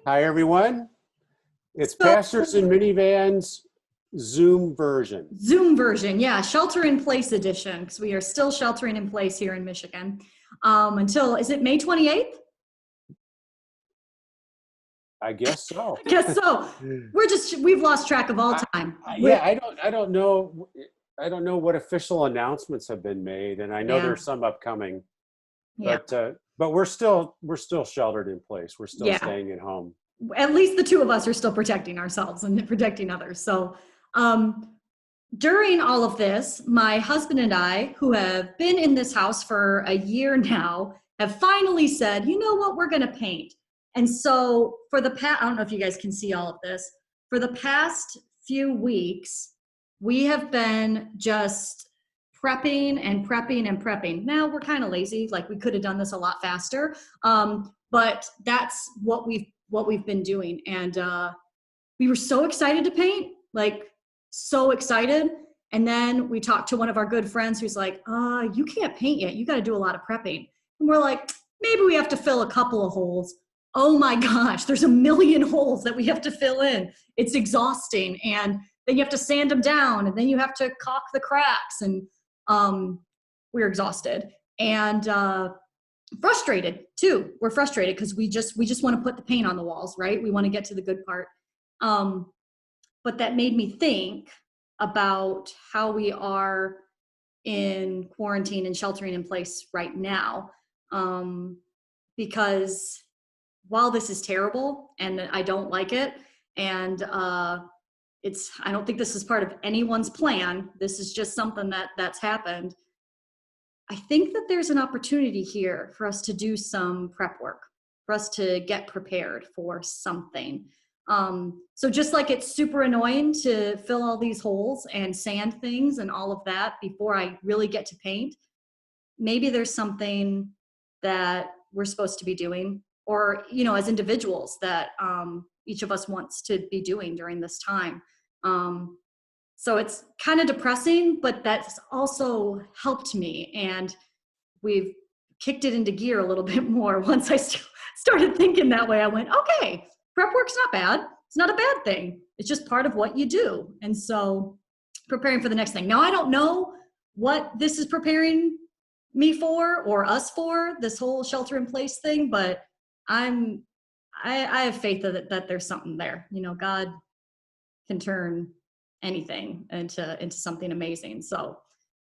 Hi, everyone. It's So Pastors and Minivans Zoom version. Zoom version, yeah, shelter in place edition, because we are still sheltering in place here in Michigan until, is it May 28th? I guess so. I guess so. We've lost track of all I, time. yeah, I don't know. I don't know what official announcements have been made, and I know Yeah, there's some upcoming, yeah, but we're still sheltered in place. We're still yeah. staying at home. At least the two of us are still protecting ourselves and protecting others. So, um, during all of this, my husband and I, who have been in this house for a year now, have finally said, you know what, we're going to paint. And so, I don't know if you guys can see all of this. For the past few weeks, we have been just prepping and prepping and prepping. Now we're kind of lazy, like we could have done this a lot faster. But that's what we've been doing. And we were so excited to paint, like so excited. And then we talked to one of our good friends who's like, you can't paint yet. You got to do a lot of prepping. And we're like, maybe we have to fill a couple of holes. Oh my gosh, there's a million holes that we have to fill in. It's exhausting. And then you have to sand them down, and then you have to caulk the cracks. And um, we're exhausted and frustrated too. We're frustrated because we just want to put the paint on the walls, right? We want to get to the good part. Um, but that made me think about how we are in quarantine and sheltering in place right now. Um, because while this is terrible and I don't like it, and I don't think this is part of anyone's plan. This is just something that's happened. I think that there's an opportunity here for us to do some prep work, for us to get prepared for something. So just like it's super annoying to fill all these holes and sand things and all of that before I really get to paint, maybe there's something that we're supposed to be doing, or as individuals that each of us wants to be doing during this time. Um, so it's kind of depressing, but that's also helped me. And we've kicked it into gear a little bit more. Once I started thinking that way, I went, okay, prep work's not bad. It's not a bad thing. It's just part of what you do. And so preparing for the next thing. Now, I don't know what this is preparing me for or us for, this whole shelter in place thing, but I have faith that there's something there. God can turn anything into something amazing. So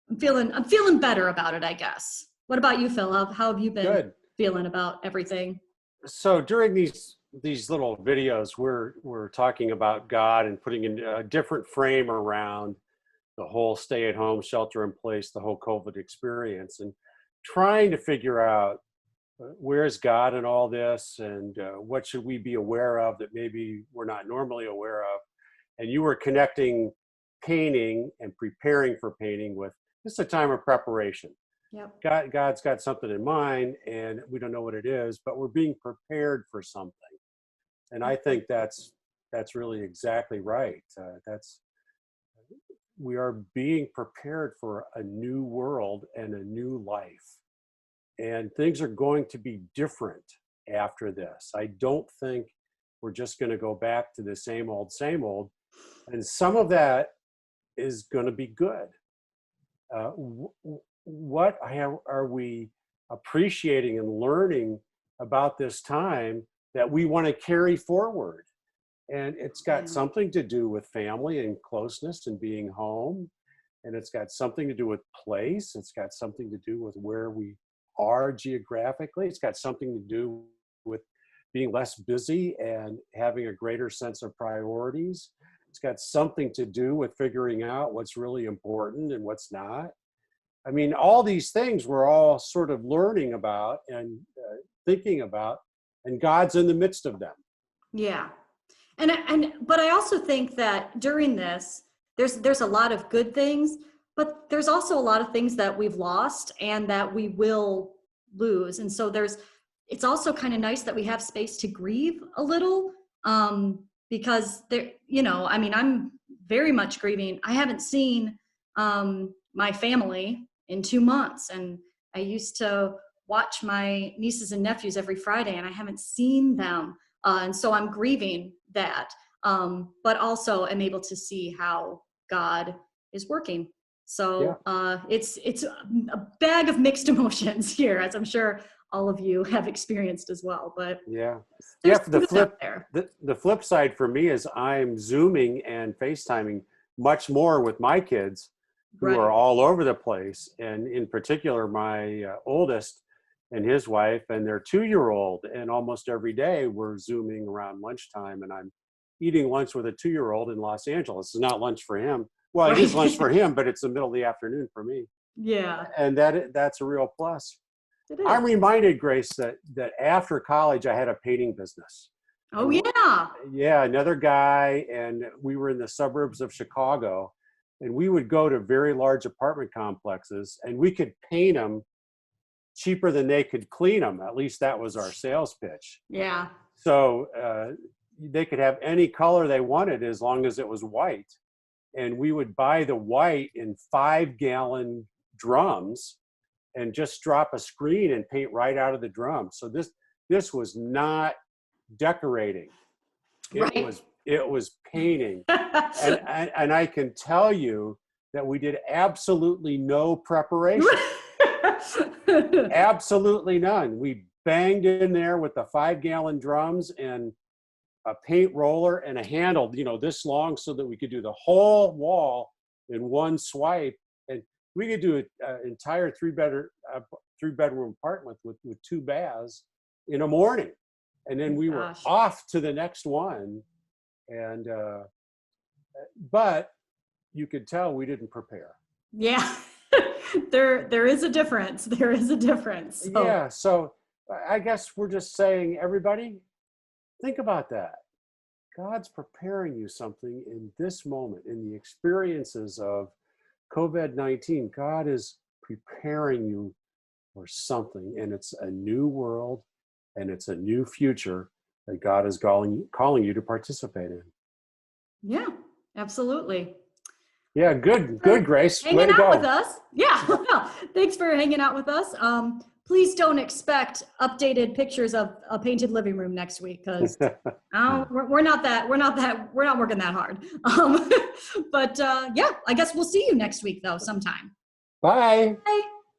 I'm feeling better about it, I guess. What about you, Phil? How have you been Good. feeling about everything? So during these little videos, we're talking about God and putting in a different frame around the whole stay-at-home, shelter-in-place, the whole COVID experience, and trying to figure out where's God in all this, and what should we be aware of that maybe we're not normally aware of. And you were connecting painting and preparing for painting with just a time of preparation. Yep. God's got something in mind, and we don't know what it is, but we're being prepared for something. And I think that's really exactly right. That's We are being prepared for a new world and a new life, and things are going to be different after this. I don't think we're just going to go back to the same old, and some of that is going to be good. What are we appreciating and learning about this time that we want to carry forward? And it's got Yeah. something to do with family and closeness and being home. And it's got something to do with place. It's got something to do with where we are geographically. It's got something to do with being less busy and having a greater sense of priorities. It's got something to do with figuring out what's really important and what's not. I mean, all these things we're all sort of learning about and thinking about, and God's in the midst of them. Yeah. But I also think that during this, there's a lot of good things, but there's also a lot of things that we've lost and that we will lose. And so it's also kind of nice that we have space to grieve a little, because I mean, I'm very much grieving. I haven't seen my family in 2 months, and I used to watch my nieces and nephews every Friday, and I haven't seen them And so I'm grieving that, but also am able to see how God is working. So it's a bag of mixed emotions here, as I'm sure all of you have experienced as well. But there's For the good flip, out there. the flip side for me is I'm Zooming and FaceTiming much more with my kids who Right. are all over the place. And in particular, my oldest and his wife and their 2-year-old. And almost every day we're Zooming around lunchtime, and I'm eating lunch with a 2-year-old in Los Angeles. It's not lunch for him. Well, it is lunch for him, but it's the middle of the afternoon for me. Yeah, And that's a real plus. it is. I'm reminded, Grace, that after college, I had a painting business. Oh, And yeah. yeah, another guy, and we were in the suburbs of Chicago, and we would go to very large apartment complexes, and we could paint them cheaper than they could clean them. At least that was our sales pitch. Yeah. So they could have any color they wanted as long as it was white. And we would buy the white in 5-gallon drums and just drop a screen and paint right out of the drum. So this was not decorating. It was painting. and I can tell you that we did absolutely no preparation. Absolutely none. We banged in there with the 5-gallon drums and a paint roller and a handle, this long, so that we could do the whole wall in one swipe. And we could do an entire three-bedroom apartment with 2 baths in a morning. And then we were off to the next one. And, but you could tell we didn't prepare. Yeah. There is a difference. There is a difference. So. Yeah. So I guess we're just saying, everybody, think about that. God's preparing you something in this moment, in the experiences of COVID-19. God is preparing you for something, and it's a new world, and it's a new future that God is calling you to participate in. Yeah, absolutely. Yeah, good, Grace. Hanging out with us. Yeah, thanks for hanging out with us. Please don't expect updated pictures of a painted living room next week, because we're not working that hard. But yeah, I guess we'll see you next week though, sometime. Bye. Bye.